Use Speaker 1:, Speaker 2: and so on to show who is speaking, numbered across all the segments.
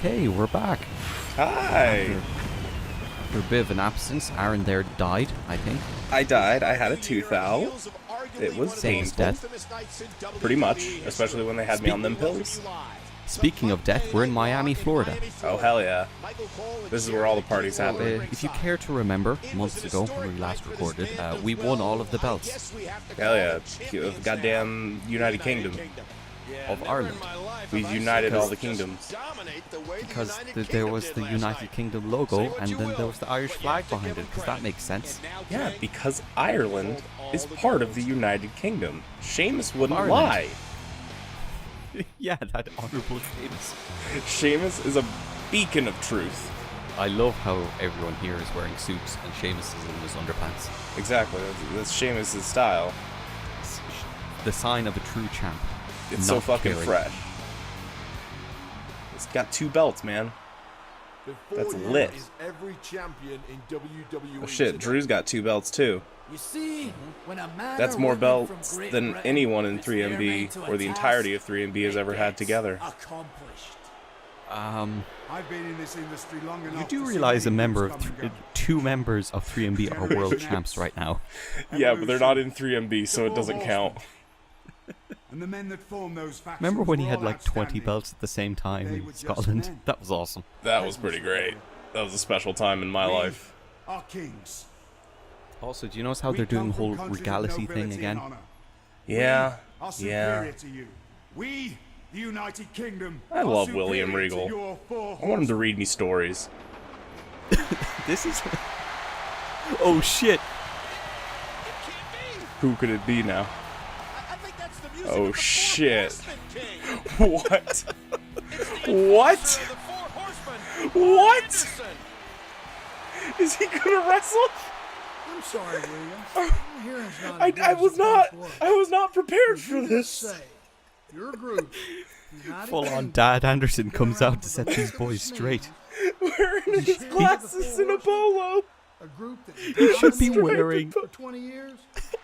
Speaker 1: Okay, we're back.
Speaker 2: Hi.
Speaker 1: After a bit of an absence, Aaron there died, I think.
Speaker 2: I died. I had a tooth out. It was
Speaker 1: Same as
Speaker 2: painful.
Speaker 1: death.
Speaker 2: Pretty much, especially when they had me on them pills.
Speaker 1: Speaking of death, we're in Miami, Florida.
Speaker 2: Oh, hell yeah. This is where all the parties happen.
Speaker 1: If you care to remember, months ago when we last recorded, we won all of the belts
Speaker 2: Hell yeah. Goddamn United Kingdom.
Speaker 1: of Ireland.
Speaker 2: We united all the kingdoms.
Speaker 1: Because there was the United Kingdom logo, and then there was the Irish flag behind it, because that makes sense.
Speaker 2: Yeah, because Ireland is part of the United Kingdom. Seamus wouldn't
Speaker 1: Ireland.
Speaker 2: lie.
Speaker 1: Yeah, that honourable Seamus.
Speaker 2: Seamus is a beacon of truth.
Speaker 1: I love how everyone here is wearing suits, and Seamus is in his underpants.
Speaker 2: Exactly. That's Seamus' style.
Speaker 1: It's the sign of a true champ.
Speaker 2: It's so
Speaker 1: Not
Speaker 2: fucking
Speaker 1: caring.
Speaker 2: fresh. It's got 2 belts, man. That's lit.
Speaker 3: Every champion in WWE
Speaker 2: Oh shit, Drew's got 2 belts too.
Speaker 4: You see, when a man
Speaker 2: That's more belts than anyone in 3MB or the entirety of 3MB has ever had together.
Speaker 4: Accomplished.
Speaker 3: I've been in this industry long enough.
Speaker 1: You do realize two members of 3MB are world champs right now.
Speaker 2: Yeah, but they're not in 3MB, so it doesn't count.
Speaker 3: And the men that form those factions
Speaker 1: Remember when he
Speaker 3: were
Speaker 1: had
Speaker 3: all
Speaker 1: like 20
Speaker 3: outstanding.
Speaker 1: belts at the same time
Speaker 3: They
Speaker 1: in
Speaker 3: were just
Speaker 1: Scotland?
Speaker 3: men.
Speaker 1: That was awesome.
Speaker 2: That was pretty great. That was a special time in my
Speaker 3: We
Speaker 2: life.
Speaker 3: are kings.
Speaker 1: Also, do you notice how
Speaker 3: We
Speaker 1: they're doing the
Speaker 3: come
Speaker 1: whole
Speaker 3: from countries of
Speaker 1: regality
Speaker 3: nobility
Speaker 1: thing again?
Speaker 3: and honor.
Speaker 2: Yeah,
Speaker 3: Are
Speaker 2: yeah.
Speaker 3: superior to you. We, the United Kingdom,
Speaker 2: I
Speaker 3: are
Speaker 2: love William
Speaker 3: superior to
Speaker 2: Regal.
Speaker 3: your four
Speaker 2: I want him to read me stories.
Speaker 1: This is... Oh shit!
Speaker 2: Who could it be now? Oh shit. What? What? What? Is he gonna wrestle?
Speaker 4: I'm sorry, William. Hearing's not as good
Speaker 2: I
Speaker 4: as
Speaker 2: was
Speaker 4: it
Speaker 2: not
Speaker 4: once was.
Speaker 2: I was not prepared for
Speaker 4: You just
Speaker 2: this.
Speaker 4: say, your group, United
Speaker 1: Full on
Speaker 4: Kingdom,
Speaker 1: Dad Anderson
Speaker 4: been
Speaker 1: comes
Speaker 4: around
Speaker 1: out to
Speaker 4: for
Speaker 1: set
Speaker 4: the
Speaker 1: these
Speaker 4: longest
Speaker 1: boys
Speaker 4: man,
Speaker 1: straight.
Speaker 2: Wearing his glasses and a bolo.
Speaker 4: A group that
Speaker 1: He should be
Speaker 4: dominated
Speaker 1: wearing
Speaker 4: for 20 years.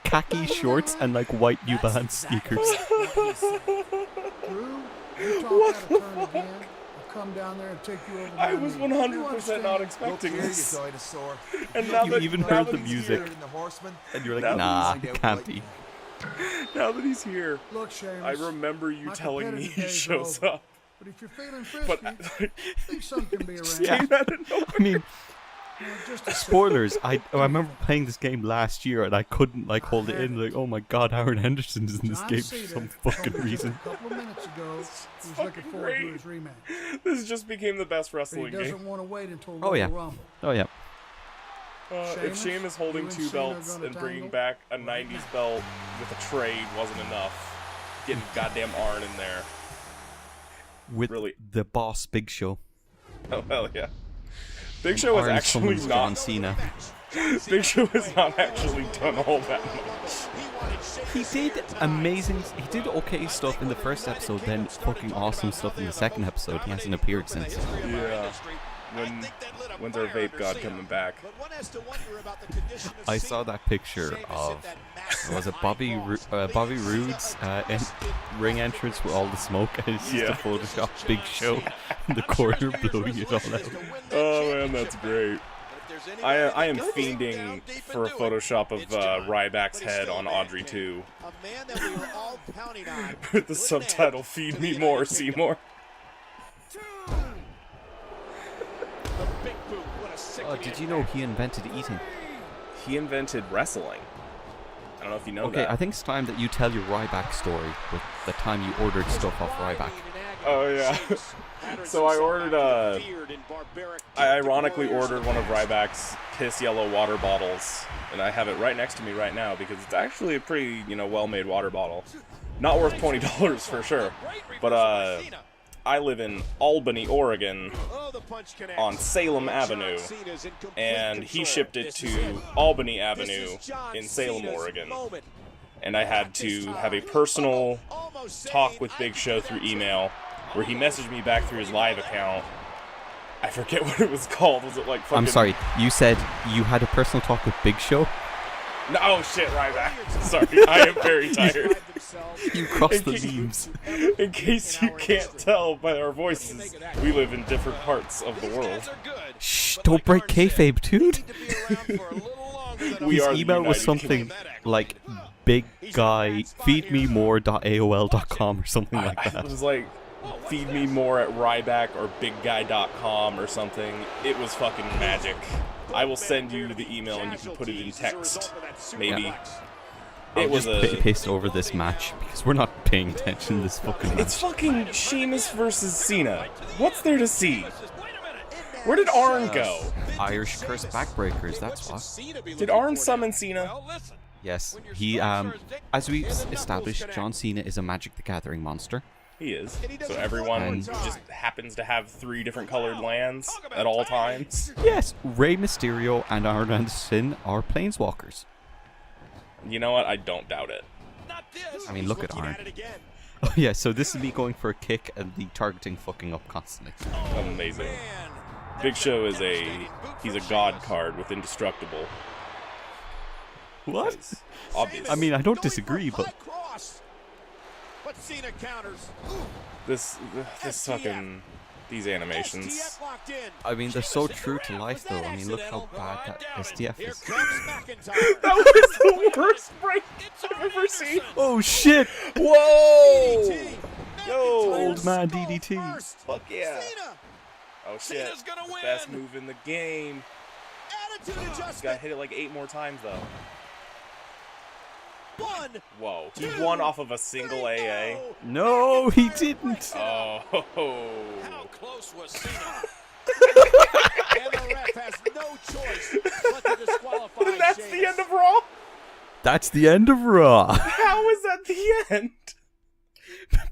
Speaker 1: khaki shorts and like white New Balance sneakers.
Speaker 4: Drew, you talk out of turn again. I'll come down there and take you over.
Speaker 2: I
Speaker 4: my
Speaker 2: was
Speaker 4: knee.
Speaker 2: 100%
Speaker 4: You
Speaker 2: not
Speaker 4: understand?
Speaker 2: expecting
Speaker 3: Look here,
Speaker 2: this.
Speaker 3: you dinosaur.
Speaker 2: And now
Speaker 1: You
Speaker 2: that,
Speaker 1: even
Speaker 2: now
Speaker 1: heard
Speaker 2: that
Speaker 1: the
Speaker 2: he's
Speaker 1: music.
Speaker 2: here-
Speaker 3: And the horsemen.
Speaker 1: And you're like,
Speaker 2: Now
Speaker 1: nah,
Speaker 3: that
Speaker 1: it
Speaker 3: he's
Speaker 1: can't
Speaker 3: here,
Speaker 1: be.
Speaker 2: Now that he's here,
Speaker 4: Look, Seamus,
Speaker 2: I remember you
Speaker 4: my
Speaker 2: telling me
Speaker 4: competitive
Speaker 2: he
Speaker 4: days are
Speaker 2: shows
Speaker 4: over.
Speaker 2: up.
Speaker 4: But if you're feeling
Speaker 2: But
Speaker 4: frisky, I think something can be arranged.
Speaker 1: Yeah.
Speaker 2: came out of nowhere.
Speaker 1: I mean,
Speaker 4: Just a
Speaker 1: spoilers. I remember playing this game last year and I couldn't like hold it in. Like, oh my god, Aaron Henderson is in this
Speaker 4: John
Speaker 1: game for
Speaker 4: Cena
Speaker 1: some
Speaker 4: told
Speaker 1: fucking
Speaker 4: me
Speaker 1: reason.
Speaker 4: A couple of minutes ago, he was looking
Speaker 2: fucking
Speaker 4: forward to
Speaker 2: great.
Speaker 4: his rematch.
Speaker 2: This just became the best
Speaker 4: But he
Speaker 2: wrestling
Speaker 4: doesn't
Speaker 2: game.
Speaker 4: want to wait until
Speaker 1: Oh, yeah.
Speaker 4: Royal Rumble.
Speaker 1: Oh yeah.
Speaker 2: If
Speaker 4: Sheamus,
Speaker 2: Sheamus holding
Speaker 4: you and
Speaker 2: 2
Speaker 4: Cena
Speaker 2: belts
Speaker 4: gonna
Speaker 2: and bringing
Speaker 4: tangle?
Speaker 2: back a 90s belt with a trade wasn't enough, getting goddamn Arn in there.
Speaker 1: With
Speaker 2: Really?
Speaker 1: the boss Big Show.
Speaker 2: Oh hell yeah. Big Show has
Speaker 1: Arn
Speaker 2: actually
Speaker 1: summons John
Speaker 2: not.
Speaker 1: Cena.
Speaker 2: Big Show has not actually done all that much.
Speaker 1: He did amazing. He did okay stuff in the first episode, then fucking awesome stuff in the second episode. He hasn't appeared since.
Speaker 2: Yeah. When's our vape god coming back?
Speaker 1: I saw that picture of was it Bobby Roode's ring entrance with all the smoke, and it's just
Speaker 2: Yeah.
Speaker 1: a Photoshop Big Show in the corner blowing it all out.
Speaker 2: Oh man, that's great. I am fiending for a Photoshop of Ryback's head on Audrey 2 with the subtitle "Feed me more, Seymour."
Speaker 1: Oh, did you know he invented eating?
Speaker 2: He invented wrestling. I don't know if you know
Speaker 1: Okay,
Speaker 2: that.
Speaker 1: I think it's time that you tell your Ryback story with the time you ordered stuff off Ryback.
Speaker 2: Oh yeah. So I ordered I ironically ordered one of Ryback's piss yellow water bottles, and I have it right next to me right now because it's actually a pretty, well-made water bottle. Not worth $20 for sure. But I live in Albany, Oregon on Salem Avenue, and he shipped it to Albany Avenue in Salem, Oregon. And I had to have a personal talk with Big Show through email, where he messaged me back through his live account. I forget what it was called. Was it like fucking...
Speaker 1: I'm sorry, you said you had a personal talk with Big Show?
Speaker 2: No, oh shit, Ryback. Sorry, I am very tired.
Speaker 1: You crossed the memes.
Speaker 2: In case you can't tell by our voices, we live in different parts of the world.
Speaker 1: Shh, don't break kayfabe, dude.
Speaker 2: We
Speaker 1: His
Speaker 2: are the
Speaker 1: email was
Speaker 2: United
Speaker 1: something
Speaker 2: Kingdom.
Speaker 1: like big guy feedmemore.aol.com or something like
Speaker 2: It
Speaker 1: that.
Speaker 2: was like, feed me more at Ryback or bigguy.com or something. It was fucking magic. I will send you the email and you can put it in text. Maybe.
Speaker 1: Yeah.
Speaker 2: It
Speaker 1: I'll
Speaker 2: was
Speaker 1: just paste over this match because we're not paying attention to this fucking match.
Speaker 2: It's fucking Sheamus versus Cena. What's there to see? Where did Arn go?
Speaker 1: Irish curse backbreakers, that's what.
Speaker 2: Did Arn summon Cena?
Speaker 1: Yes, he, as we established, John Cena is a Magic the Gathering monster.
Speaker 2: He is. So everyone
Speaker 1: And-
Speaker 2: just happens to have 3 different colored lands at all times.
Speaker 1: Yes, Rey Mysterio and Arn Anderson are planeswalkers.
Speaker 2: You know what? I don't doubt it.
Speaker 1: I mean, look at Arn. Oh yeah, so this is me going for a kick and the targeting fucking up constantly.
Speaker 2: Amazing. Big Show is he's a god card with indestructible.
Speaker 1: What?
Speaker 2: Because, obviously.
Speaker 1: I mean, I don't disagree, but
Speaker 2: this fucking these animations.
Speaker 1: I mean, they're so true to life, though. I mean, look how bad that SDF is.
Speaker 2: That was the worst break I've ever seen.
Speaker 1: Oh shit!
Speaker 2: Whoa! Yo,
Speaker 1: Old man DDT.
Speaker 2: Fuck yeah! Oh shit! Best move in the game. This guy hit it like 8 more times though. Whoa! He won off of a single AA.
Speaker 1: No, he didn't.
Speaker 2: Oh.
Speaker 5: How close was Cena? And the ref has no choice but to disqualify
Speaker 2: And that's
Speaker 5: Sheamus.
Speaker 2: the end of Raw.
Speaker 1: That's the end of Raw.
Speaker 2: How is that the end?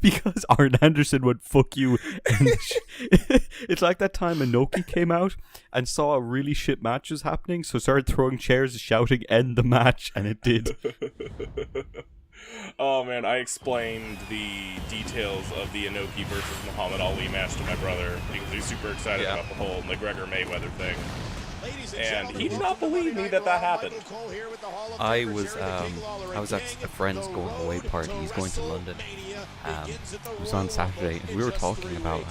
Speaker 1: Because Arn Anderson would fuck you. And it's like that time Inoki came out and saw a really shit match was happening, so started throwing chairs and shouting, "End the match," and it did.
Speaker 2: Oh man, I explained the details of the Inoki versus Muhammad Ali match to my brother because he's super excited about the whole McGregor-Mayweather thing. And he did not believe me that happened.
Speaker 1: I was at a friend's going away party. He's going to London. It was on Saturday, and we were talking about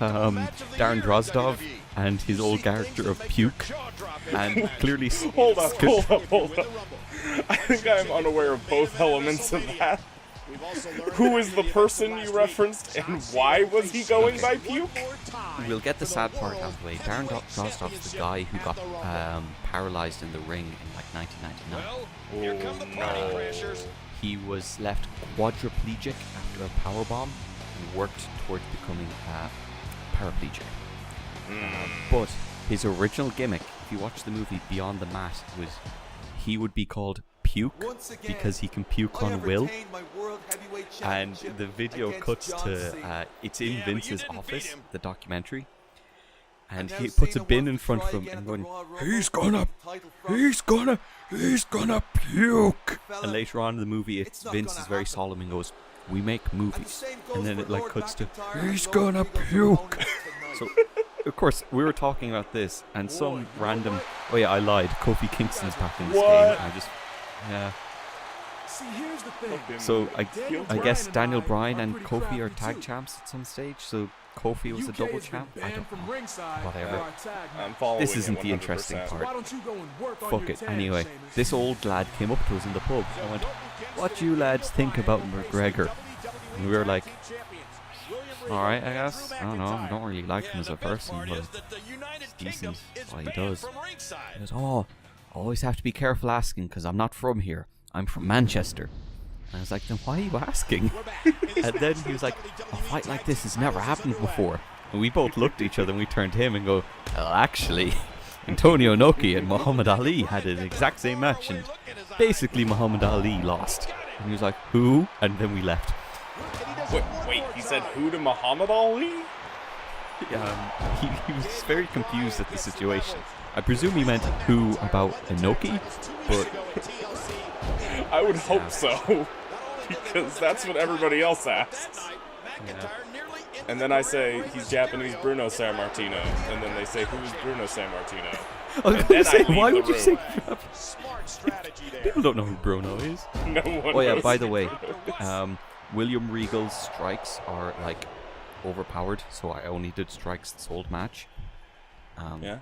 Speaker 1: Darren Drozdov and his old character of Puke, and clearly
Speaker 2: Hold up. I think I'm unaware of both elements of that. Who is the person you referenced, and why was he going by Puke?
Speaker 1: We'll get the sad part out of the way. Darren Drozdov's the guy who got paralyzed in the ring in like 1999.
Speaker 2: No.
Speaker 1: He was left quadriplegic after a powerbomb and worked towards becoming paraplegic. But his original gimmick, if you watch the movie Beyond the Mat, was he would be called Puke because he can puke on will. And the video cuts to it's in Vince's office, the documentary, and he puts a bin in front of him and going, he's gonna puke. And later on in the movie, Vince is very solemn and goes, "We make movies," and then it like cuts to, he's gonna puke. So of course we were talking about this, and some random, oh yeah, I lied, Kofi Kingston's back in this game. I just, yeah.
Speaker 4: See, here's the thing.
Speaker 1: So I guess Daniel Bryan and Kofi are tag champs at some stage. So Kofi was a double champ. I don't know. Whatever.
Speaker 2: I'm following
Speaker 1: This isn't
Speaker 2: it
Speaker 1: the interesting
Speaker 2: 100%.
Speaker 1: part.
Speaker 4: Why don't you go and work on
Speaker 1: Fuck
Speaker 4: your
Speaker 1: it.
Speaker 4: tan,
Speaker 1: Anyway,
Speaker 4: Sheamus?
Speaker 1: this old lad came up to us in the pub. I went, "What do you lads think about McGregor?" And we were like, "Alright, I guess. I don't know. I don't really like him as a person, but he's decent. That's what he does." He goes, "Oh, I always have to be careful asking because I'm not from here. I'm from Manchester." And I was like, "Then why are you asking?" And then he was like, "A fight like this has never happened before." And we both looked at each other and we turned to him and go, "Well, actually, Antonio Inoki and Muhammad Ali had an exact same match, and basically Muhammad Ali lost." And he was like, "Who?" And then we left.
Speaker 2: Wait, he said who to Muhammad Ali?
Speaker 1: He was very confused at the situation. I presume he meant who about Inoki, but
Speaker 2: I would hope so, because that's what everybody else asks. And then I say, he's Japanese Bruno Sammartino. And then they say, who's Bruno Sammartino?
Speaker 1: I was
Speaker 2: And
Speaker 1: gonna
Speaker 2: then
Speaker 1: say,
Speaker 2: I leave
Speaker 1: why
Speaker 2: the
Speaker 1: would you
Speaker 2: room.
Speaker 1: say
Speaker 5: Smart strategy there.
Speaker 1: people don't know who Bruno is?
Speaker 2: No one
Speaker 1: Oh yeah,
Speaker 2: knows
Speaker 1: by the
Speaker 2: who
Speaker 1: way,
Speaker 2: Bruno is.
Speaker 1: William Regal's strikes are like overpowered, so I only did strikes this whole match.
Speaker 2: Yeah.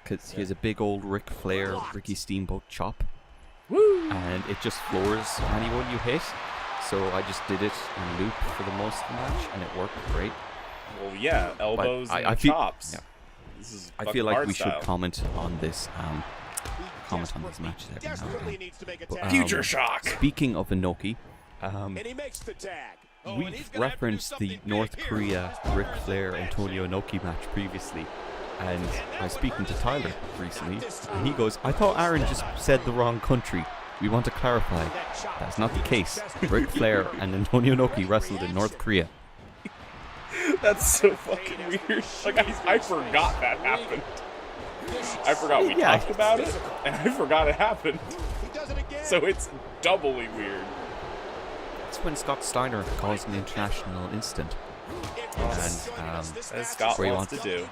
Speaker 1: Because he has a big old Ric Flair, Ricky Steamboat chop.
Speaker 2: Woo!
Speaker 1: And it just floors anyone you hit. So I just did it in loop for the most of the match, and it worked great.
Speaker 2: Well, yeah, elbows
Speaker 1: I
Speaker 2: and
Speaker 1: feel-
Speaker 2: chops.
Speaker 1: yeah.
Speaker 2: This is
Speaker 1: I
Speaker 2: fucking
Speaker 1: feel like
Speaker 2: hard
Speaker 1: we
Speaker 2: style.
Speaker 1: should comment on this matches every now and
Speaker 5: Desperately
Speaker 1: then.
Speaker 5: needs to make a
Speaker 1: But,
Speaker 5: tag.
Speaker 2: Future shock.
Speaker 1: Speaking of Inoki,
Speaker 5: And he makes the tag.
Speaker 1: we've referenced the North Korea Ric Flair Antonio Inoki match previously, and I was speaking to Tyler recently, and he goes, "I thought Aaron just said the wrong country. We want to clarify, that's not the case. Ric Flair and Antonio Inoki wrestled in North Korea."
Speaker 2: That's so fucking weird. Like, I forgot that happened. I forgot we
Speaker 1: Yeah.
Speaker 2: talked about it, and I forgot it happened.
Speaker 5: He does it again.
Speaker 2: So it's doubly weird.
Speaker 1: It's when Scott Steiner caused an international incident, and
Speaker 2: As Scott
Speaker 1: where you
Speaker 2: wants to
Speaker 1: want-
Speaker 2: do.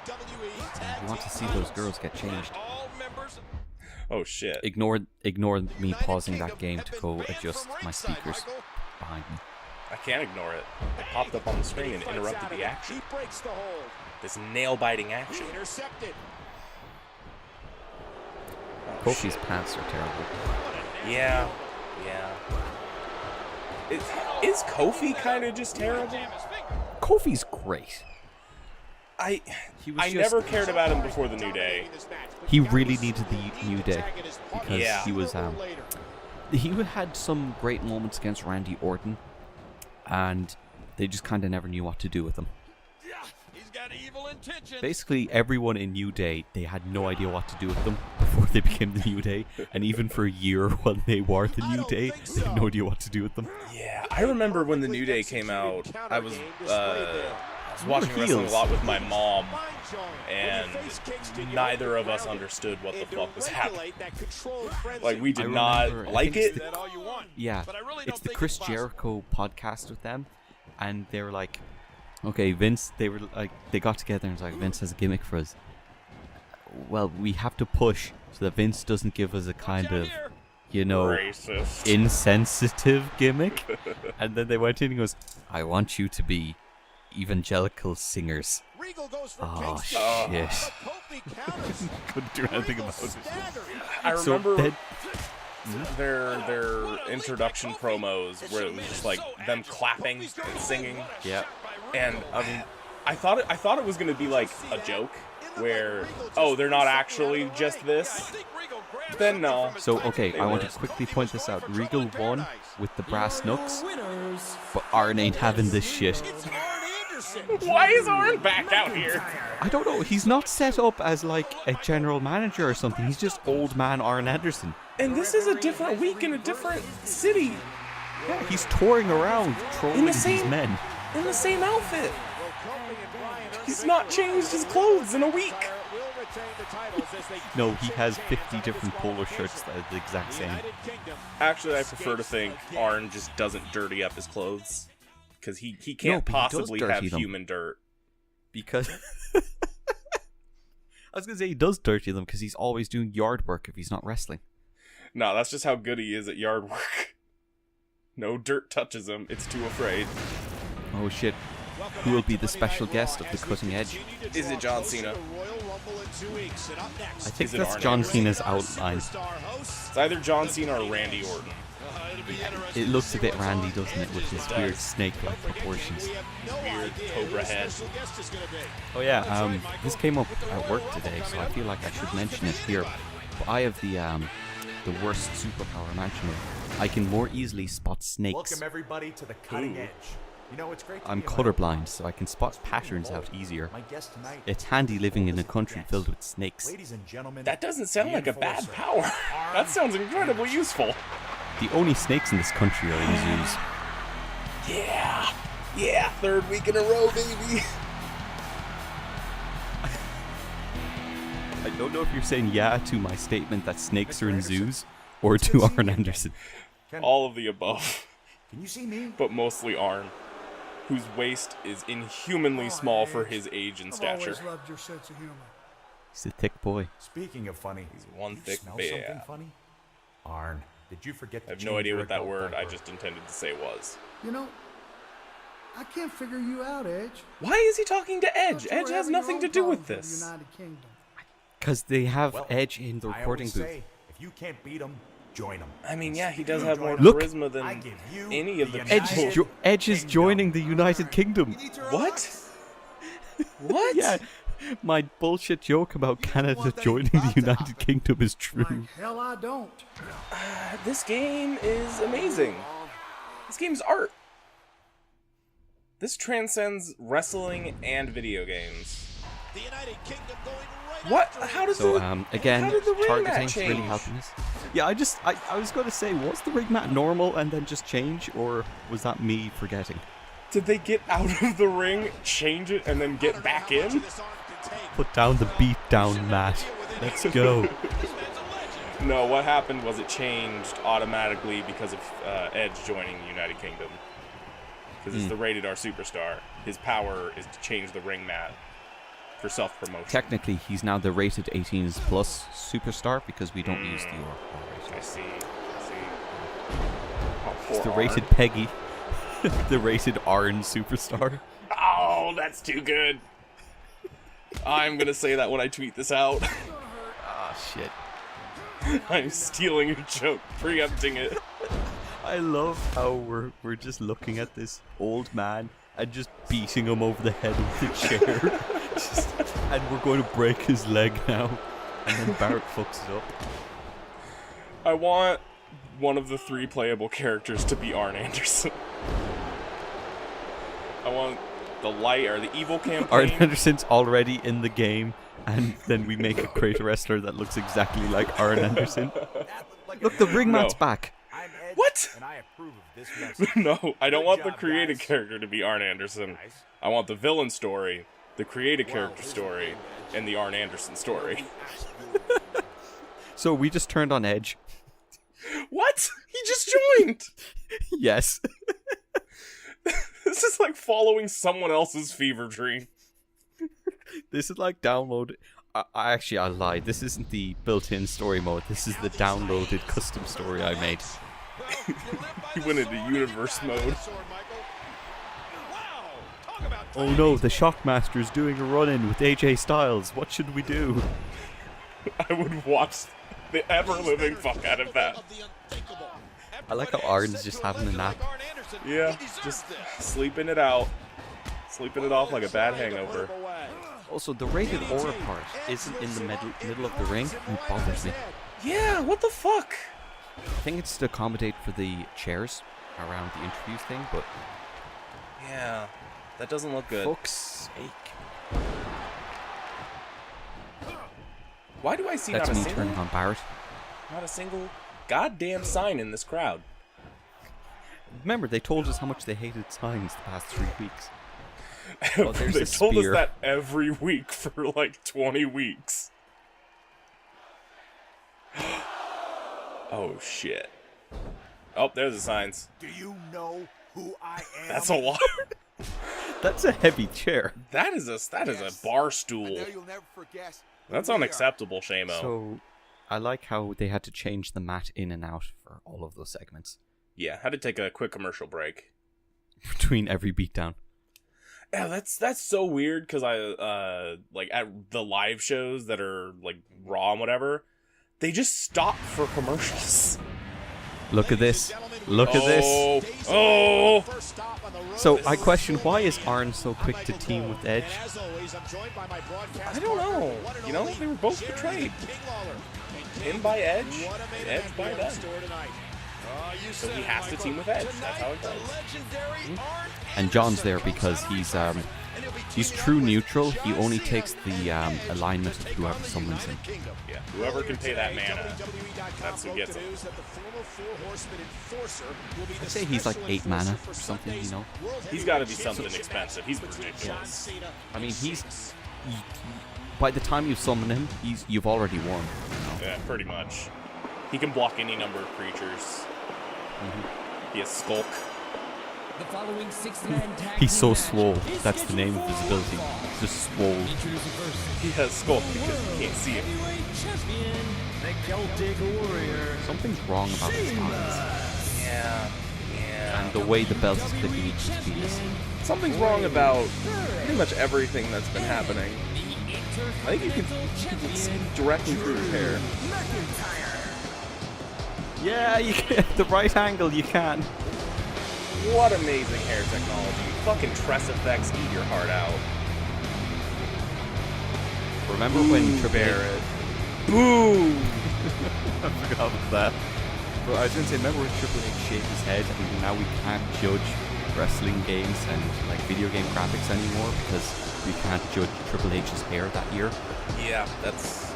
Speaker 1: you want to see those girls get changed.
Speaker 2: Oh shit.
Speaker 1: Ignore me pausing that game to go adjust my speakers behind me.
Speaker 2: I can't ignore it. It popped up on the screen and interrupted the action.
Speaker 5: He breaks the hold.
Speaker 2: This nail-biting action.
Speaker 5: Intercepted.
Speaker 2: Oh,
Speaker 1: Kofi's
Speaker 2: shit.
Speaker 1: pants are terrible.
Speaker 2: Yeah. Is Kofi kind of just terrible?
Speaker 1: Kofi's great.
Speaker 2: I
Speaker 1: He was
Speaker 2: never
Speaker 1: just-
Speaker 2: cared about him before the New Day.
Speaker 1: He really needed the New Day because
Speaker 2: Yeah.
Speaker 1: he was he had some great moments against Randy Orton, and they just kind of never knew what to do with him.
Speaker 5: He's got evil intentions.
Speaker 1: Basically, everyone in New Day, they had no idea what to do with them before they became the New Day, and even for a year when they were the New Day, they had no idea what to do with them.
Speaker 2: Yeah, I remember when the New Day came out, I was watching wrestling a
Speaker 1: heels.
Speaker 2: lot with my mom, and neither of us understood what the fuck was happening. Like, we did
Speaker 1: I
Speaker 2: not
Speaker 1: remember- I
Speaker 2: like
Speaker 1: think it's
Speaker 2: it.
Speaker 1: the-
Speaker 5: All you want.
Speaker 1: Yeah,
Speaker 5: But I really
Speaker 1: it's
Speaker 5: don't
Speaker 1: the
Speaker 5: think
Speaker 1: Chris
Speaker 5: it's possible.
Speaker 1: Jericho podcast with them, and they were like, okay, Vince, they were like, they got together and was like, Vince has a gimmick for us. Well, we have to push so that Vince doesn't give us a kind of, you know,
Speaker 2: Racist.
Speaker 1: insensitive gimmick. And then they went in and goes, I want you to be evangelical singers.
Speaker 5: Regal goes for
Speaker 1: Oh,
Speaker 5: Kingston.
Speaker 1: shit.
Speaker 5: But Kofi counters.
Speaker 1: Couldn't do anything
Speaker 5: Regal
Speaker 1: about it.
Speaker 5: staggered.
Speaker 2: I
Speaker 1: So
Speaker 2: remember
Speaker 1: then,
Speaker 2: their introduction promos where it was just like them clapping and singing.
Speaker 1: yeah,
Speaker 2: And I mean, I thought it was gonna be like a joke where, oh, they're not actually just this. Then no.
Speaker 1: so okay, I want to quickly point this out. Regal won with the brass knucks, but Arn ain't having this shit.
Speaker 2: Why is Arn back out here?
Speaker 1: I don't know. He's not set up as like a general manager or something. He's just old man Arn Anderson.
Speaker 2: And this is a different week in a different city
Speaker 1: Yeah, he's touring around trolling these
Speaker 2: same-
Speaker 1: men.
Speaker 2: in the same outfit. He's not changed his clothes in a week.
Speaker 1: No, he has 50 different polo shirts that are the exact same.
Speaker 2: Actually, I prefer to think Arn just doesn't dirty up his clothes. Because he
Speaker 1: No,
Speaker 2: can't
Speaker 1: but he does
Speaker 2: possibly
Speaker 1: dirty
Speaker 2: have
Speaker 1: them.
Speaker 2: human dirt.
Speaker 1: Because I was gonna say he does dirty them because he's always doing yard work if he's not wrestling.
Speaker 2: No, that's just how good he is at yard work. No dirt touches him. It's too afraid.
Speaker 1: Oh shit! Who will be the special guest of the Cutting Edge?
Speaker 2: Is it John Cena?
Speaker 1: I think
Speaker 2: Is it
Speaker 1: that's
Speaker 2: Arn
Speaker 1: John
Speaker 2: Anderson?
Speaker 1: Cena's outline.
Speaker 2: It's either John Cena or Randy Orton.
Speaker 1: It looks a bit Randy, doesn't it, with his weird snake-like proportions.
Speaker 2: Weird cobra head.
Speaker 1: Oh yeah, this came up at work today, so I feel like I should mention it here. But I have the worst superpower imaginable. I can more easily spot snakes.
Speaker 3: Welcome everybody to the cutting edge. You know, it's great to
Speaker 1: I'm
Speaker 3: be in my
Speaker 1: colorblind, so I can spot patterns out easier.
Speaker 3: My guest tonight,
Speaker 1: It's handy living in a country filled with snakes.
Speaker 3: ladies and gentlemen.
Speaker 2: That doesn't sound
Speaker 3: the
Speaker 2: like a bad
Speaker 3: enforcer,
Speaker 2: power. That sounds incredibly useful.
Speaker 1: The only snakes in this country are in zoos.
Speaker 2: Yeah, third week in a row, baby.
Speaker 1: I don't know if you're saying yeah to my statement that snakes are in zoos, or to Arn Anderson.
Speaker 2: All of the above,
Speaker 3: Can you see me?
Speaker 2: but mostly Arn. whose waist is inhumanly small for his age and
Speaker 4: I've
Speaker 2: stature.
Speaker 4: always loved your sense of humor.
Speaker 1: He's a thick boy.
Speaker 3: Speaking of funny,
Speaker 2: He's one
Speaker 3: you
Speaker 2: thick
Speaker 3: smell
Speaker 2: bear.
Speaker 3: something funny? Arn, did you forget to
Speaker 2: I have no
Speaker 3: change
Speaker 2: idea
Speaker 3: your
Speaker 2: what that
Speaker 3: adult
Speaker 2: word I
Speaker 3: diaper?
Speaker 2: just intended to say was.
Speaker 4: You know, I can't figure you out, Edge.
Speaker 2: Why is he talking to Edge?
Speaker 4: Thought you were
Speaker 2: Edge has
Speaker 4: having your
Speaker 2: nothing
Speaker 4: own
Speaker 2: to do with
Speaker 4: problems
Speaker 2: this.
Speaker 4: the United Kingdom.
Speaker 1: Because they have
Speaker 3: Well,
Speaker 1: Edge in the
Speaker 3: I
Speaker 1: recording
Speaker 3: always
Speaker 1: booth.
Speaker 3: say, if you can't beat them, join them.
Speaker 2: I mean, yeah, he does have more
Speaker 1: Look.
Speaker 2: charisma
Speaker 3: I
Speaker 2: than
Speaker 3: give you
Speaker 2: any of the
Speaker 3: the
Speaker 1: Edge
Speaker 2: people.
Speaker 1: is, Edge is joining the United Kingdom.
Speaker 2: What? What?
Speaker 1: Yeah, my bullshit joke about Canada joining the United Kingdom is true.
Speaker 4: Like hell, I don't.
Speaker 2: This game is amazing. This game's art. This transcends wrestling and video games.
Speaker 5: The United Kingdom going right
Speaker 2: What?
Speaker 5: after
Speaker 2: How does
Speaker 1: So
Speaker 2: the
Speaker 1: again,
Speaker 2: how did the ring mat
Speaker 1: targeting's really
Speaker 2: change?
Speaker 1: helping us. Yeah, I was going to say, was the ring mat normal and then just change, or was that me forgetting?
Speaker 2: Did they get out of the ring, change it, and then get back in?
Speaker 1: Put down the beat down mat. Let's go.
Speaker 2: No, what happened was it changed automatically because of Edge joining the United Kingdom. Because it's the rated R superstar. His power is to change the ring mat for self-promotion.
Speaker 1: Technically, he's now the rated 18s plus superstar because we don't use the R
Speaker 2: I
Speaker 1: rating.
Speaker 2: see. Oh,
Speaker 1: It's the
Speaker 2: poor
Speaker 1: rated
Speaker 2: Arn.
Speaker 1: Peggy, the rated Arn superstar.
Speaker 2: Oh, that's too good. I'm gonna say that when I tweet this out.
Speaker 1: Ah, shit.
Speaker 2: I'm stealing your joke, preempting it.
Speaker 1: I love how we're just looking at this old man and just beating him over the head with the chair. And we're going to break his leg now. And then Barrett fucks it up.
Speaker 2: I want one of the 3 playable characters to be Arn Anderson. I want the light or the evil campaign.
Speaker 1: Arn Anderson's already in the game, and then we make a creator wrestler that looks exactly like Arn Anderson. Look, the ring mat's back.
Speaker 3: I'm Edge,
Speaker 2: What?
Speaker 3: and I approve of this message.
Speaker 2: No, I don't
Speaker 3: Good
Speaker 2: want the
Speaker 3: job,
Speaker 2: created
Speaker 3: guys.
Speaker 2: character to be Arn Anderson. I want the villain story, the created character story, and the Arn Anderson story.
Speaker 1: So we just turned on Edge.
Speaker 2: What? He just joined!
Speaker 1: Yes.
Speaker 2: This is like following someone else's fever dream.
Speaker 1: This is like download. I lied. This isn't the built-in story mode. This is the downloaded custom story I made.
Speaker 2: He went into universe mode.
Speaker 1: Oh no, the Shockmaster's doing a run-in with AJ Styles. What should we do?
Speaker 2: I would watch the ever-living fuck out of that.
Speaker 1: I like how Arn's just having a nap.
Speaker 2: Yeah, just sleeping it out. Sleeping it off like a bad hangover.
Speaker 1: Also, the rated aura part isn't in the middle of the ring. It bothers me.
Speaker 2: Yeah, what the fuck?
Speaker 1: I think it's to accommodate for the chairs around the interviews thing, but
Speaker 2: Yeah, that doesn't look good.
Speaker 1: fuck's sake.
Speaker 2: Why do I see
Speaker 1: That's
Speaker 2: not a
Speaker 1: me
Speaker 2: single,
Speaker 1: turning on Barrett.
Speaker 2: not a single goddamn sign in this crowd?
Speaker 1: Remember, they told us how much they hated signs the past 3 weeks. Oh, there's
Speaker 2: They
Speaker 1: a
Speaker 2: told us
Speaker 1: spear.
Speaker 2: that every week for like 20 weeks. Oh shit. Oh, there's the signs.
Speaker 3: Do you know who I am?
Speaker 2: That's a lot.
Speaker 1: That's a heavy chair.
Speaker 2: That is a bar stool.
Speaker 3: You'll never forget.
Speaker 2: That's unacceptable, Shamo.
Speaker 1: So, I like how they had to change the mat in and out for all of those segments.
Speaker 2: Yeah, had to take a quick commercial break.
Speaker 1: Between every beatdown.
Speaker 2: Yeah, that's so weird because I like at the live shows that are like Raw and whatever, they just stop for commercials.
Speaker 1: Look at this. Look at this.
Speaker 2: Oh,
Speaker 1: So, I question, why is Arn so quick to team with Edge?
Speaker 2: I don't know. You know, they were both betrayed. Him by Edge, and Edge by them. So he has to team with Edge. That's how it goes.
Speaker 1: And John's there because he's true neutral. He only takes the alignment of whoever summons him.
Speaker 2: Yeah, whoever can pay that mana, that's who gets it.
Speaker 1: I'd say he's like 8 mana or something, you know?
Speaker 2: He's got to be something expensive. He's ridiculous.
Speaker 1: I mean, by the time you summon him, you've already won.
Speaker 2: Yeah, pretty much. He can block any number of creatures. He has Skulk.
Speaker 6: The following six-man tag
Speaker 1: He's so
Speaker 6: team
Speaker 1: swole.
Speaker 6: match is
Speaker 1: That's the name of his
Speaker 6: scheduled
Speaker 1: ability.
Speaker 6: for one
Speaker 1: He's just swole.
Speaker 6: Introducing first,
Speaker 2: He has skull because you can't see him.
Speaker 6: heavyweight champion,
Speaker 7: The Celtic Warrior.
Speaker 1: Something's wrong about his arms.
Speaker 2: Yeah.
Speaker 1: And the way the belt is clicking each piece.
Speaker 2: Something's wrong about pretty much everything that's been happening. I think you can see directly through his hair.
Speaker 1: Yeah, you can. The right angle, you can.
Speaker 2: What amazing hair technology. Fucking Tress Effects, eat your heart out.
Speaker 1: Remember when Triple H...
Speaker 2: Barrett. Boo!
Speaker 1: I forgot about that. But I was going to say, remember when Triple H shaved his head and now we can't judge wrestling games and like video game graphics anymore because we can't judge Triple H's hair that year?
Speaker 2: Yeah, that's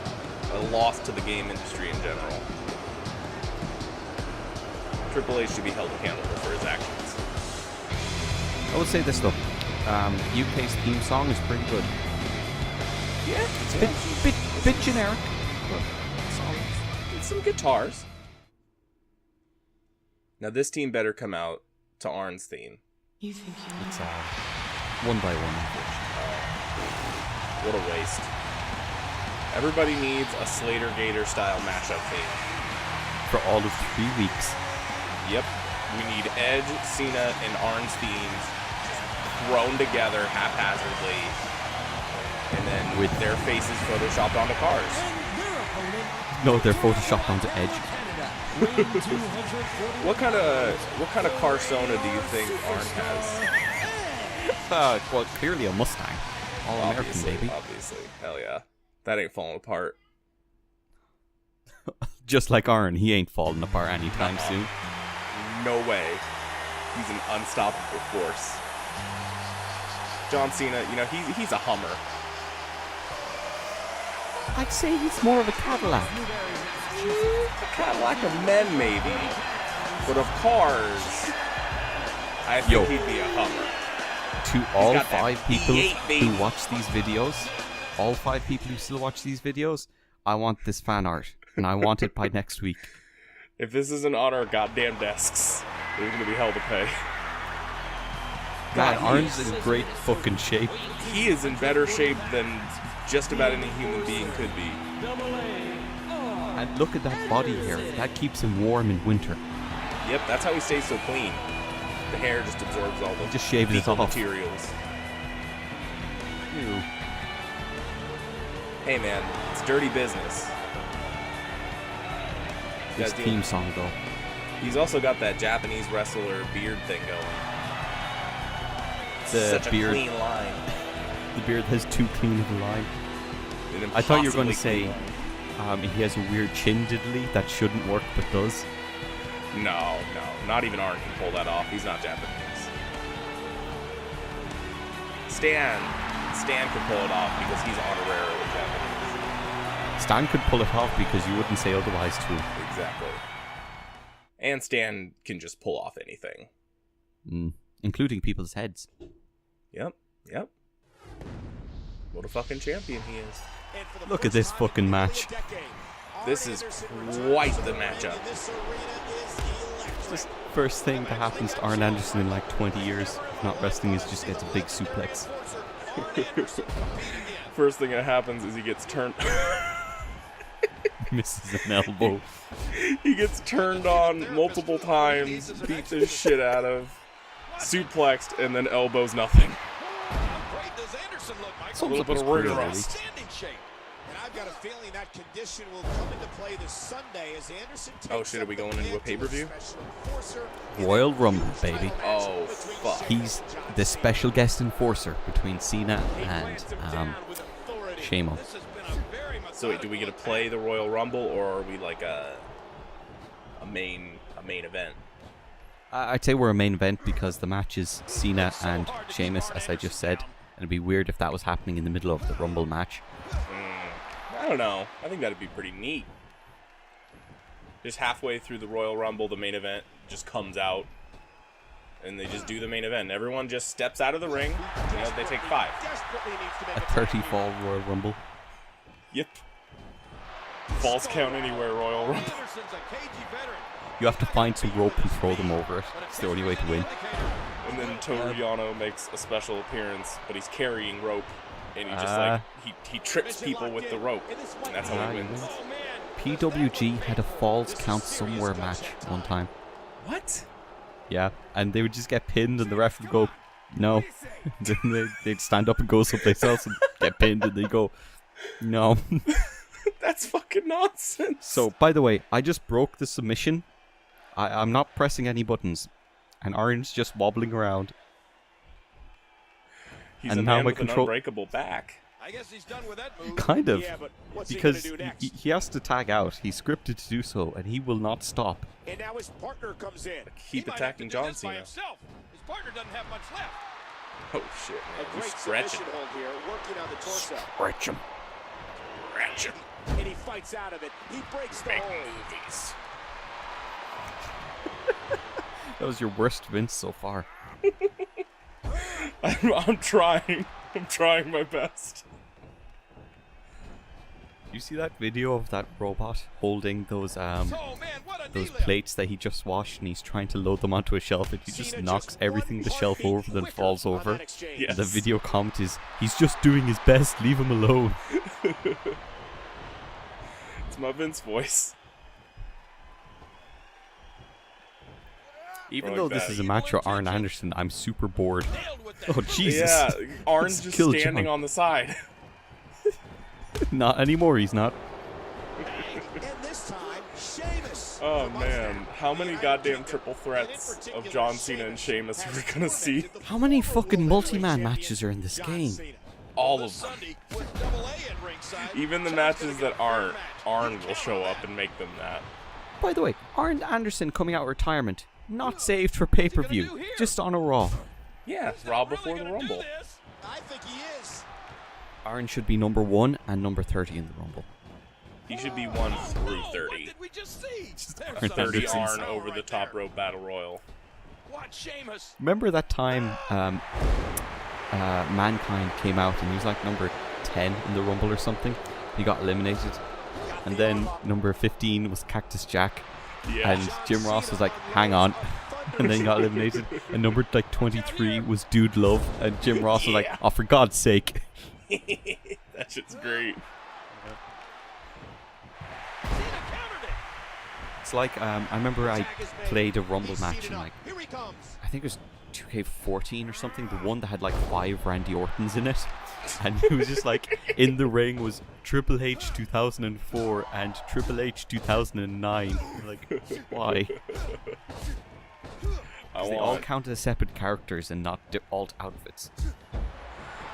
Speaker 2: a loss to the game industry in general. Triple H should be held accountable for his actions.
Speaker 1: I would say this though, UK's theme song is pretty good.
Speaker 2: Yeah,
Speaker 1: It's a bit generic, but solid.
Speaker 2: It's some guitars. Now this team better come out to Arn's theme.
Speaker 1: It's one by one, unfortunately.
Speaker 2: What a waste. Everybody needs a Slater Gator style matchup theme.
Speaker 1: For all of 3 weeks.
Speaker 2: Yep. We need Edge, Cena, and Arn's themes just thrown together haphazardly. And then with their faces photoshopped onto cars.
Speaker 1: No, they're photoshopped onto Edge.
Speaker 2: What kind of Carsona do you think Arn has?
Speaker 1: Well, clearly a Mustang. All American, baby.
Speaker 2: Obviously. Hell yeah. That ain't falling apart.
Speaker 1: Just like Arn, he ain't falling apart anytime soon.
Speaker 2: No way. He's an unstoppable force. John Cena, you know, he's a Hummer.
Speaker 1: I'd say he's more of a Cadillac.
Speaker 2: A Cadillac of men, maybe. But of cars, I think he'd be a Hummer.
Speaker 1: To all
Speaker 2: got that
Speaker 1: 5 people
Speaker 2: V8, baby.
Speaker 1: who watch these videos, all 5 people who still watch these videos, I want this fan art. And I want it by next week.
Speaker 2: If this isn't on our goddamn desks, there's going to be hell to pay.
Speaker 1: God,
Speaker 2: God,
Speaker 1: Arn's in great fucking shape.
Speaker 2: He is in better shape than just about any human being could be.
Speaker 1: And look at that body hair. That keeps him warm in winter.
Speaker 2: Yep, that's how he stays so clean. The hair just absorbs all the
Speaker 1: Just shaves it
Speaker 2: fecal
Speaker 1: off.
Speaker 2: materials.
Speaker 1: Ew.
Speaker 2: Hey man, it's dirty business.
Speaker 1: This
Speaker 2: Guys,
Speaker 1: theme song, though.
Speaker 2: He's also got that Japanese wrestler beard thing going.
Speaker 1: The
Speaker 2: Such a
Speaker 1: beard.
Speaker 2: clean line.
Speaker 1: The beard has too clean of a line.
Speaker 2: An
Speaker 1: I thought you were going to
Speaker 2: impossibly
Speaker 1: say
Speaker 2: clean line.
Speaker 1: he has a weird chin diddly that shouldn't work but does.
Speaker 2: No, not even Arn can pull that off. He's not Japanese. Stan can pull it off because he's honorarily Japanese.
Speaker 1: Stan could pull it off because you wouldn't say otherwise too.
Speaker 2: Exactly. And Stan can just pull off anything.
Speaker 1: Including people's heads.
Speaker 2: Yep. What a fucking champion he is.
Speaker 1: Look at this fucking match.
Speaker 2: This is quite the matchup.
Speaker 1: Just first thing that happens to Arn Anderson in like 20 years, if not wrestling, is just gets a big suplex.
Speaker 2: First thing that happens is he gets turned...
Speaker 1: Misses an elbow.
Speaker 2: He gets turned on multiple times, beat the shit out of, suplexed, and then elbows nothing.
Speaker 1: Sums
Speaker 2: A little
Speaker 1: up
Speaker 2: bit
Speaker 1: his
Speaker 2: of ring
Speaker 1: career,
Speaker 2: rust.
Speaker 5: Standing shape. And I've got a feeling that condition will come into play this Sunday as Anderson takes
Speaker 2: Oh shit, are we going into a pay-per-view?
Speaker 1: Royal Rumble, baby.
Speaker 2: Oh, fuck.
Speaker 1: He's the special guest enforcer between Cena and Shamo.
Speaker 2: So wait, do we get to play the Royal Rumble, or are we like a main event?
Speaker 1: I'd say we're a main event because the match is Cena and Sheamus, as I just said. And it'd be weird if that was happening in the middle of the Rumble match.
Speaker 2: I don't know. I think that'd be pretty neat. Just halfway through the Royal Rumble, the main event just comes out. And they just do the main event. Everyone just steps out of the ring. You know, they take 5.
Speaker 1: A 30-fall Royal Rumble.
Speaker 2: Yep. Falls count anywhere, Royal Rumble.
Speaker 1: You have to find some rope and throw them over it. It's the only way to win.
Speaker 2: And then Toru Yano makes a special appearance, but he's carrying rope, and he just like he trips people with the rope, and that's how he wins.
Speaker 1: PWG had a Falls Count Somewhere match one time.
Speaker 2: What?
Speaker 1: Yeah, and they would just get pinned, and the ref would go, no. Then they'd stand up and go someplace else and get pinned, and they'd go, no.
Speaker 2: That's fucking nonsense.
Speaker 1: So, by the way, I just broke the submission. I'm not pressing any buttons, and Orange just wobbling around.
Speaker 2: He's
Speaker 1: and
Speaker 2: a
Speaker 1: now
Speaker 2: man
Speaker 1: my
Speaker 2: with an
Speaker 1: control
Speaker 2: unbreakable back.
Speaker 5: I guess he's done with that move.
Speaker 1: Kind of.
Speaker 5: Yeah, but what's
Speaker 1: because
Speaker 5: he gonna do next?
Speaker 1: he has to tag out. He's scripted to do so, and he will not stop.
Speaker 5: And now his partner comes in.
Speaker 2: Keep attacking John Cena.
Speaker 5: His partner doesn't have much left.
Speaker 2: Oh shit, man.
Speaker 5: A
Speaker 2: He's
Speaker 5: great
Speaker 2: stretching.
Speaker 5: submission hold here, working on the torso.
Speaker 1: Stretch him.
Speaker 2: Stretch him.
Speaker 5: And he fights out of it. He breaks the hold.
Speaker 2: Movies.
Speaker 1: That was your worst Vince so far.
Speaker 2: I'm trying. I'm trying my best.
Speaker 1: You see that video of that robot holding those plates that he just washed, and he's trying to load them onto a shelf, and he just knocks everything the shelf over, then falls over.
Speaker 2: Yes.
Speaker 1: And the video comment is, he's just doing his best, leave him alone.
Speaker 2: It's my Vince voice.
Speaker 1: Even
Speaker 2: Like
Speaker 1: though this
Speaker 2: that.
Speaker 1: is a match with Arn Anderson, I'm super bored. Oh, Jesus.
Speaker 2: Yeah, Arn's
Speaker 1: Let's
Speaker 2: just
Speaker 1: kill
Speaker 2: standing
Speaker 1: John.
Speaker 2: on the side.
Speaker 1: Not anymore, he's not.
Speaker 5: And this time, Sheamus.
Speaker 2: Oh man, how many goddamn triple threats of John Cena and Sheamus are we gonna see?
Speaker 1: How many fucking multi-man matches are in this game?
Speaker 2: All of them. Even the matches that aren't, Arn will show up and make them that.
Speaker 1: By the way, Arn Anderson coming out of retirement, not saved for pay-per-view, just on a Raw.
Speaker 2: Yeah, Raw before the Rumble.
Speaker 5: I think he is.
Speaker 1: Arn should be number 1 and number 30 in the Rumble.
Speaker 2: He should be 1 through 30.
Speaker 5: What did we just see?
Speaker 1: Arn
Speaker 2: 30
Speaker 1: Anderson's-
Speaker 2: Arn over the top rope battle royal.
Speaker 5: Watch Sheamus.
Speaker 1: Remember that time Mankind came out and he was like number 10 in the Rumble or something? He got eliminated. And then number 15 was Cactus Jack.
Speaker 2: Yeah.
Speaker 1: And Jim Ross was like, hang on. And then got eliminated. And number like 23 was Dude Love. And Jim Ross was like, oh, for God's sake.
Speaker 2: That shit's great.
Speaker 1: It's like, I remember I played a Rumble match in like,
Speaker 5: Here he comes.
Speaker 1: I think it was 2K14 or something, the one that had like 5 Randy Ortons in it. And it was just like, in the ring was Triple H 2004 and Triple H 2009. Like, why? They all counted as separate characters and not alt outfits.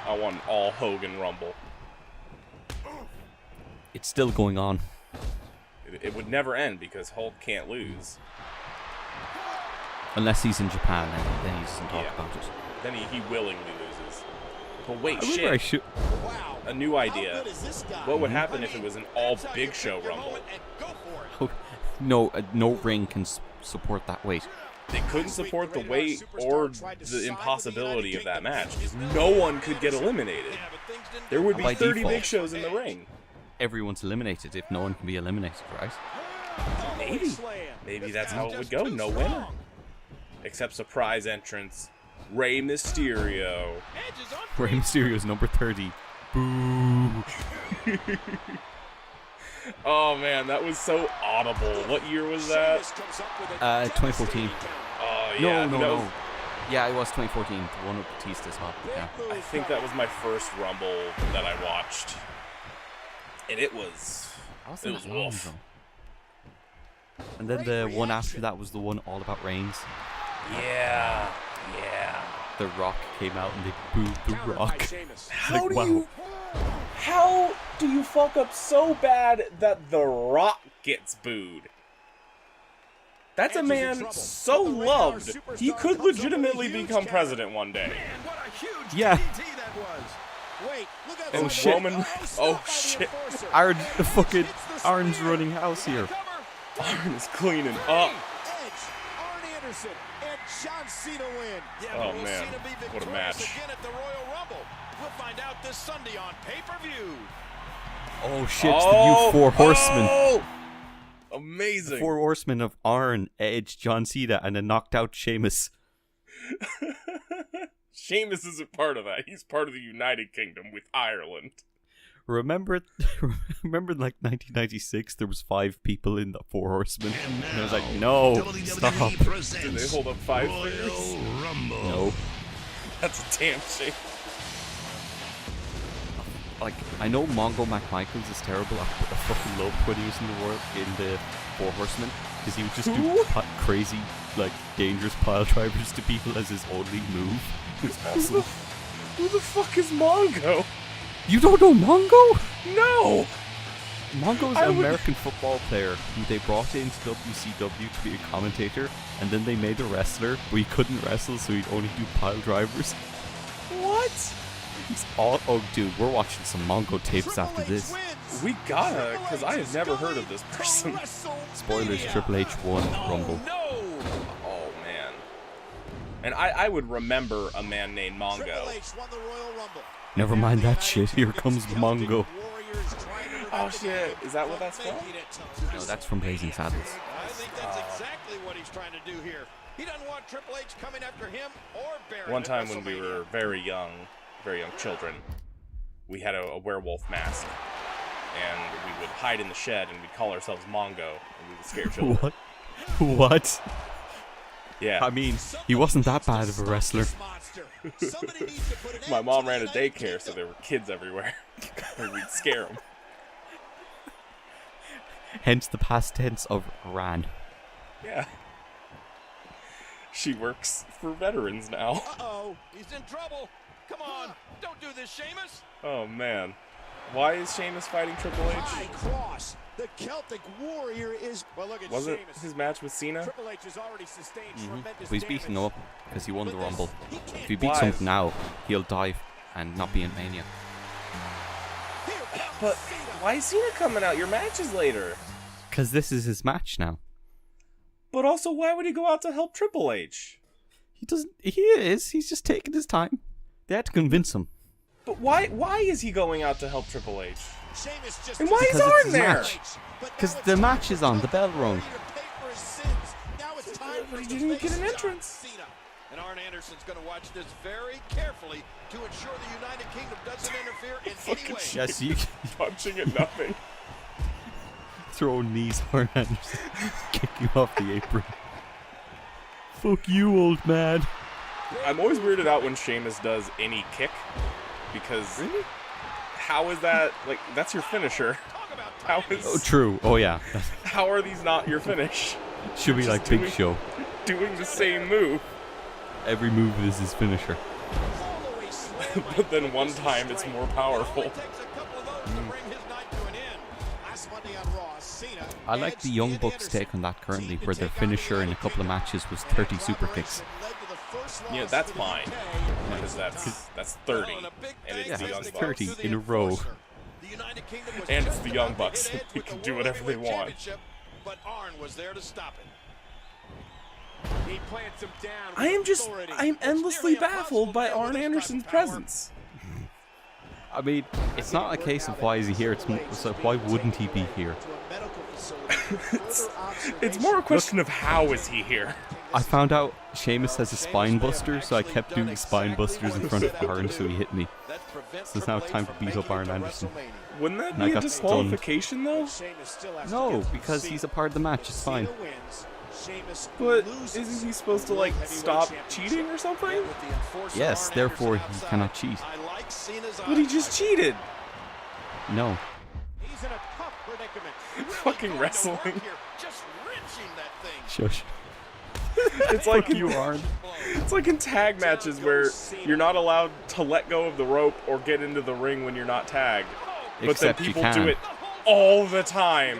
Speaker 2: I want all Hogan Rumble.
Speaker 1: It's still going on.
Speaker 2: It would never end because Hulk can't lose.
Speaker 1: Unless he's in Japan, and then he doesn't talk
Speaker 2: Yeah.
Speaker 1: about it.
Speaker 2: Then he willingly loses. But wait,
Speaker 1: I remember I
Speaker 2: shit.
Speaker 1: should.
Speaker 5: Wow.
Speaker 2: A new idea.
Speaker 5: How good is this guy?
Speaker 2: What would happen if it was an all Big Show Rumble?
Speaker 1: No, no ring can support that weight.
Speaker 2: They couldn't support the weight or the impossibility of that match because no one could get eliminated. There would be
Speaker 1: By
Speaker 2: 30
Speaker 1: default.
Speaker 2: Big Shows in the ring.
Speaker 1: Everyone's eliminated if no one can be eliminated, right?
Speaker 2: Maybe. Maybe that's how it would go. No winner. Except surprise entrance, Rey Mysterio.
Speaker 1: Rey Mysterio's number 30. Boo.
Speaker 2: Oh man, that was so audible. What year was that?
Speaker 1: 2014.
Speaker 2: Oh yeah,
Speaker 1: No. Yeah, it was 2014. The one with Batista's hot. Yeah.
Speaker 2: I think that was my first Rumble that I watched, and it was wolf.
Speaker 1: And then the one after that was the one all about Reigns.
Speaker 2: Yeah.
Speaker 1: The Rock came out and they booed The Rock.
Speaker 2: How do you fuck up so bad that The Rock gets booed? That's a man so loved, he could legitimately become president one day.
Speaker 1: Yeah.
Speaker 5: Wait, look at
Speaker 1: Oh,
Speaker 5: that.
Speaker 1: shit.
Speaker 2: Roman, oh shit,
Speaker 1: Arn, the fucking Arn's running house here.
Speaker 2: Arn is cleaning up.
Speaker 5: Edge, Arn Anderson, and John Cena win.
Speaker 2: Oh man, what a match.
Speaker 5: Again at the Royal Rumble. We'll find out this Sunday on pay-per-view.
Speaker 1: Oh shit, it's the new Four Horsemen.
Speaker 2: Oh, amazing.
Speaker 1: Four Horsemen of Arn, Edge, John Cena, and a knocked out Sheamus.
Speaker 2: Sheamus isn't part of that. He's part of the United Kingdom with Ireland.
Speaker 1: Remember, remember, like 1996, there was 5 people in the 4 Horsemen, and I was like, no, stop.
Speaker 2: Did they hold up 5 fingers?
Speaker 1: No.
Speaker 2: That's a damn shame.
Speaker 1: Like, I know Mongo McMichaels is terrible. I fucking loved when he was in the world in the 4 Horsemen, because he would just do crazy, like, dangerous pile drivers to people as his only move. It was awesome.
Speaker 2: Who the fuck is Mongo?
Speaker 1: You don't know Mongo?
Speaker 2: No!
Speaker 1: Mongo's an American football player who they brought into WCW to be a commentator, and then they made a wrestler, but he couldn't wrestle, so he'd only do pile drivers.
Speaker 2: What?
Speaker 1: He's all. Oh, dude, we're watching some Mongo tapes after this.
Speaker 2: We gotta, because I have never heard of this person.
Speaker 1: Spoilers: Triple H won Rumble.
Speaker 2: Oh man. And I would remember a man named Mongo.
Speaker 1: Never mind that shit. Here comes Mongo.
Speaker 2: Oh shit! Is that what that's from?
Speaker 1: No, that's from Blazing Saddles.
Speaker 5: I think that's exactly what he's trying to do here. He doesn't want Triple H coming after him or Baron.
Speaker 2: One time when we were very young children, we had a werewolf mask, and we would hide in the shed, and we'd call ourselves Mongo, and we would scare children.
Speaker 1: What?
Speaker 2: Yeah.
Speaker 1: I mean, he wasn't that bad of a wrestler.
Speaker 2: My mom ran a daycare, so there were kids everywhere, and we'd scare them.
Speaker 1: Hence the past tense of ran.
Speaker 2: Yeah. She works for veterans now.
Speaker 5: Uh-oh, he's in trouble. Come on, don't do this, Sheamus.
Speaker 2: Oh man. Why is Sheamus fighting Triple H?
Speaker 5: High cross. The Celtic Warrior is. Well, look at
Speaker 2: Wasn't
Speaker 5: Sheamus.
Speaker 2: his match with Cena?
Speaker 5: Triple H has already sustained tremendous
Speaker 1: But he's beating
Speaker 5: damage.
Speaker 1: up because he won the Rumble.
Speaker 5: He
Speaker 1: If
Speaker 5: can't
Speaker 1: he beats
Speaker 2: Why?
Speaker 1: him now, he'll die and not be in Mania.
Speaker 5: Here comes
Speaker 2: But
Speaker 5: Cena.
Speaker 2: why is Cena coming out? Your match is later.
Speaker 1: Because this is his match now.
Speaker 2: But also, why would he go out to help Triple H?
Speaker 1: He doesn't. He is. He's just taking his time. They had to convince him.
Speaker 2: But why is he going out to help Triple H?
Speaker 5: Sheamus just
Speaker 2: And why is
Speaker 1: Because it's
Speaker 2: Arn
Speaker 1: his
Speaker 2: there?
Speaker 1: match. Because the match is on. The bell rung.
Speaker 2: But he didn't get an entrance.
Speaker 5: And Arn Anderson's going to watch this very carefully to ensure the United Kingdom doesn't interfere in any way.
Speaker 1: Yes, you
Speaker 2: Punching at nothing.
Speaker 1: throwing knees hard and kick you off the apron. Fuck you, old man.
Speaker 2: I'm always weirded out when Sheamus does any kick, because how is that, like, that's your finisher. How is
Speaker 1: Oh, true. Oh, yeah.
Speaker 2: how are these not your finish?
Speaker 1: Should be like Big Show.
Speaker 2: Doing the same move,
Speaker 1: Every move is his finisher.
Speaker 2: but then one time it's more powerful.
Speaker 1: I like the Young Bucks take on that currently, where their finisher in a couple of matches was 30 super kicks.
Speaker 2: Yeah, that's fine, because that's 30, and it's the Young
Speaker 1: it's
Speaker 2: Bucks.
Speaker 1: 30 in a row.
Speaker 2: And it's the Young Bucks. They can do whatever they want.
Speaker 5: But Arn was there to stop it. He plants him down.
Speaker 2: I'm endlessly baffled by Arn Anderson's presence.
Speaker 1: I mean, it's not a case of why is he here, it's like why wouldn't he be here?
Speaker 2: It's more a question of how is he here?
Speaker 1: I found out Sheamus has a spine buster, so I kept doing spine busters in front of Arn so he hit me. So it's now time to beat up Arn Anderson.
Speaker 2: Wouldn't that
Speaker 1: And I
Speaker 2: be a
Speaker 1: got
Speaker 2: disqualification though?
Speaker 1: No, because he's a part of the match, it's fine.
Speaker 2: But isn't he supposed to like stop cheating or something?
Speaker 1: Yes, therefore he cannot cheat.
Speaker 2: But he just cheated.
Speaker 1: No.
Speaker 5: He's in a tough predicament.
Speaker 2: Fucking wrestling.
Speaker 5: Just wrenching that thing.
Speaker 1: Shush.
Speaker 2: It's like
Speaker 1: You Arn.
Speaker 2: it's like in tag matches where you're not allowed to let go of the rope or get into the ring when you're not tagged. But
Speaker 1: Except
Speaker 2: then
Speaker 1: you
Speaker 2: people
Speaker 1: can.
Speaker 2: do it all the time,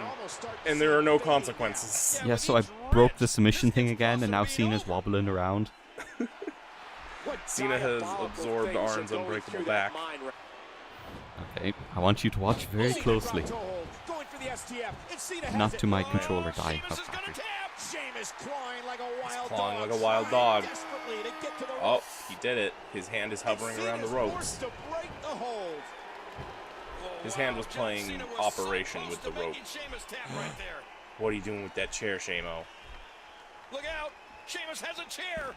Speaker 2: and there are no consequences.
Speaker 1: Yeah, so I broke the submission thing again, and now Cena's wobbling around.
Speaker 2: Cena has absorbed Arn's unbreakable back.
Speaker 1: Okay, I want you to watch very closely. Not to my controller die.
Speaker 5: Sheamus clawing like a wild
Speaker 2: clawing
Speaker 5: dog.
Speaker 2: like a wild dog.
Speaker 5: Desperately to get to the
Speaker 2: Oh,
Speaker 5: ropes.
Speaker 2: he did it. His hand is hovering around the
Speaker 5: Cena's
Speaker 2: ropes.
Speaker 5: forced to break the hold.
Speaker 2: His hand was playing Operation with the rope. What are you doing with that chair, Shamo?
Speaker 5: Look out! Sheamus has a chair.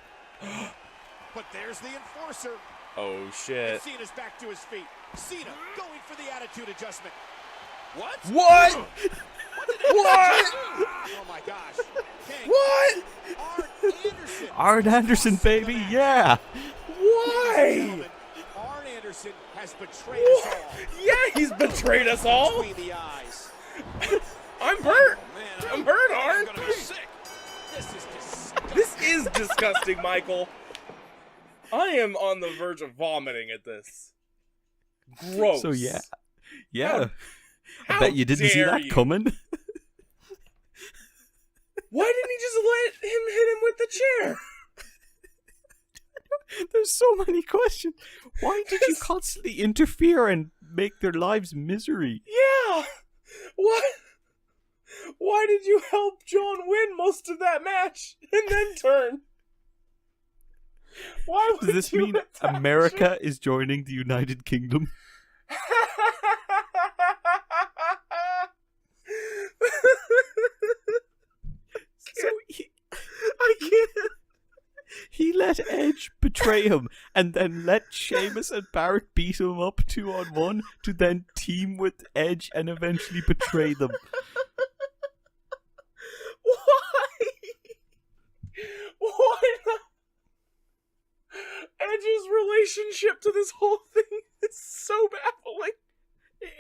Speaker 5: But there's the enforcer.
Speaker 2: Oh, shit.
Speaker 5: And Cena's back to his feet. Cena going for the attitude adjustment. What?
Speaker 2: What? What?
Speaker 5: Oh my gosh. King.
Speaker 2: What?
Speaker 5: Arn Anderson.
Speaker 1: Arn Anderson, baby, yeah.
Speaker 2: Why?
Speaker 5: Arn Anderson has betrayed us all.
Speaker 2: Yeah, he's betrayed us all.
Speaker 5: Between the eyes.
Speaker 2: I'm hurt.
Speaker 5: Man,
Speaker 2: I'm hurt, Arn.
Speaker 5: gonna be sick. This is disgusting.
Speaker 2: This is disgusting, Michael. I am on the verge of vomiting at this. Gross.
Speaker 1: So yeah. I
Speaker 2: How
Speaker 1: bet you didn't see
Speaker 2: dare
Speaker 1: that
Speaker 2: you.
Speaker 1: coming.
Speaker 2: Why didn't he just let him hit him with the chair?
Speaker 1: There's so many questions. Why did you constantly interfere and make their lives misery?
Speaker 2: Yeah. What? Why did you help John win most of that match and then turn? Why would
Speaker 1: Does this
Speaker 2: you
Speaker 1: mean
Speaker 2: attack
Speaker 1: America is joining the United Kingdom? So
Speaker 2: I can't.
Speaker 1: he let Edge betray him and then let Sheamus and Barrett beat him up 2-on-1 to then team with Edge and eventually betray them.
Speaker 2: Why? Why not? Edge's relationship to this whole thing is so baffling.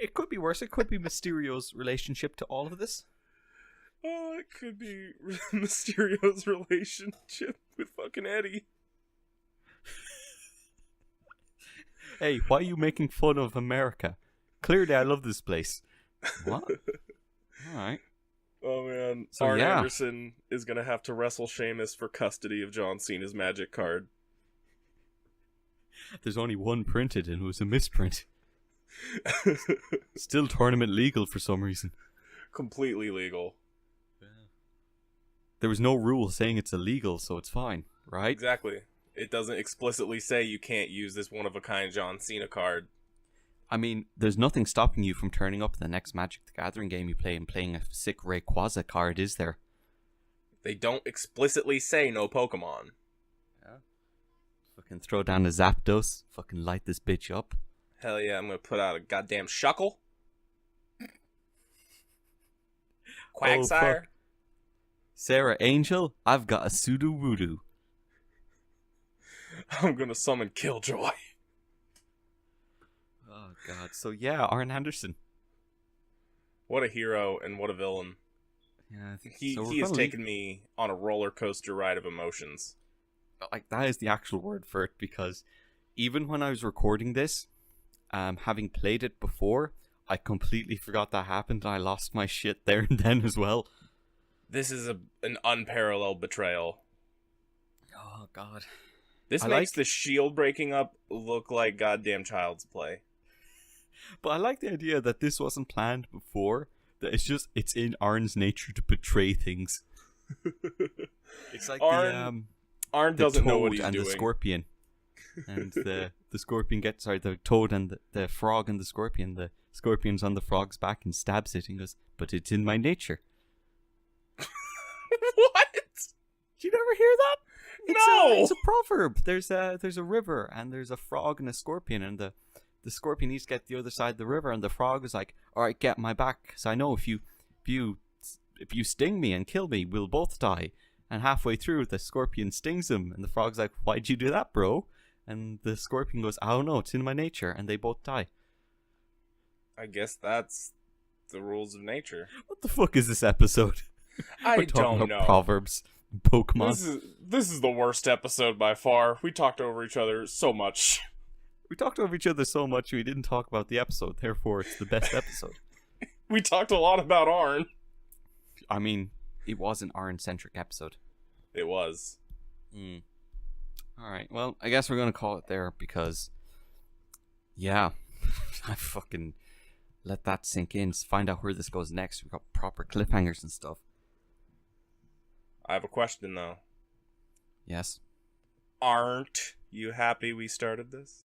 Speaker 1: It could be worse. It could be Mysterio's relationship to all of this.
Speaker 2: Oh, it could be Mysterio's relationship with fucking Eddie.
Speaker 1: Hey, why are you making fun of America? Clearly I love this place. What? Alright.
Speaker 2: Oh man,
Speaker 1: So,
Speaker 2: Arn
Speaker 1: yeah.
Speaker 2: Anderson is gonna have to wrestle Sheamus for custody of John Cena's magic card.
Speaker 1: There's only one printed and it was a misprint. Still tournament legal for some reason.
Speaker 2: Completely legal.
Speaker 1: There was no rule saying it's illegal, so it's fine, right?
Speaker 2: Exactly. It doesn't explicitly say you can't use this one-of-a-kind John Cena card.
Speaker 1: I mean, there's nothing stopping you from turning up the next Magic the Gathering game you play and playing a sick Rayquaza card, is there?
Speaker 2: They don't explicitly say no Pokemon.
Speaker 1: Yeah. Fucking throw down a Zapdos. Fucking light this bitch up.
Speaker 2: Hell yeah, I'm gonna put out a goddamn Shuckle. Quagsire.
Speaker 1: fuck. Sarah Angel, I've got a Sudowoodo.
Speaker 2: I'm gonna summon Killjoy.
Speaker 1: Oh god. So yeah, Arn Anderson.
Speaker 2: What a hero and what a villain.
Speaker 1: Yeah,
Speaker 2: He
Speaker 1: so we're
Speaker 2: has
Speaker 1: gonna
Speaker 2: taken me on a roller coaster ride of emotions.
Speaker 1: like that is the actual word for it, because even when I was recording this, having played it before, I completely forgot that happened and I lost my shit there and then as well.
Speaker 2: This is an unparalleled betrayal.
Speaker 1: Oh god.
Speaker 2: This
Speaker 1: I
Speaker 2: makes
Speaker 1: like-
Speaker 2: the shield breaking up look like goddamn child's play.
Speaker 1: But I like the idea that this wasn't planned before. That it's in Arn's nature to betray things. It's like
Speaker 2: Arn
Speaker 1: the
Speaker 2: doesn't know what
Speaker 1: toad
Speaker 2: he's
Speaker 1: and
Speaker 2: doing.
Speaker 1: the scorpion. And the scorpion gets, sorry, the toad and the frog and the scorpion. The scorpion's on the frog's back and stabs it and goes, but it's in my nature.
Speaker 2: What?
Speaker 1: Did you never hear that?
Speaker 2: No!
Speaker 1: It's a proverb. There's a river and there's a frog and a scorpion, and the scorpion needs to get the other side of the river, and the frog is like, all right, get my back, so I know if you sting me and kill me, we'll both die. And halfway through, the scorpion stings him, and the frog's like, why'd you do that, bro? And the scorpion goes, I don't know, it's in my nature, and they both die.
Speaker 2: I guess that's the rules of nature.
Speaker 1: What the fuck is this episode?
Speaker 2: I
Speaker 1: We're talking
Speaker 2: don't
Speaker 1: about
Speaker 2: know.
Speaker 1: proverbs, and Pokemon.
Speaker 2: This is the worst episode by far. We talked over each other so much.
Speaker 1: We talked over each other so much we didn't talk about the episode, therefore it's the best episode.
Speaker 2: We talked a lot about Arn.
Speaker 1: I mean, it was an Arn-centric episode.
Speaker 2: It was.
Speaker 1: Alright, well, I guess we're going to call it there because, yeah, I fucking let that sink in. Find out where this goes next. We've got proper cliffhangers and stuff.
Speaker 2: I have a question, though.
Speaker 1: Yes.
Speaker 2: Aren't you happy we started this?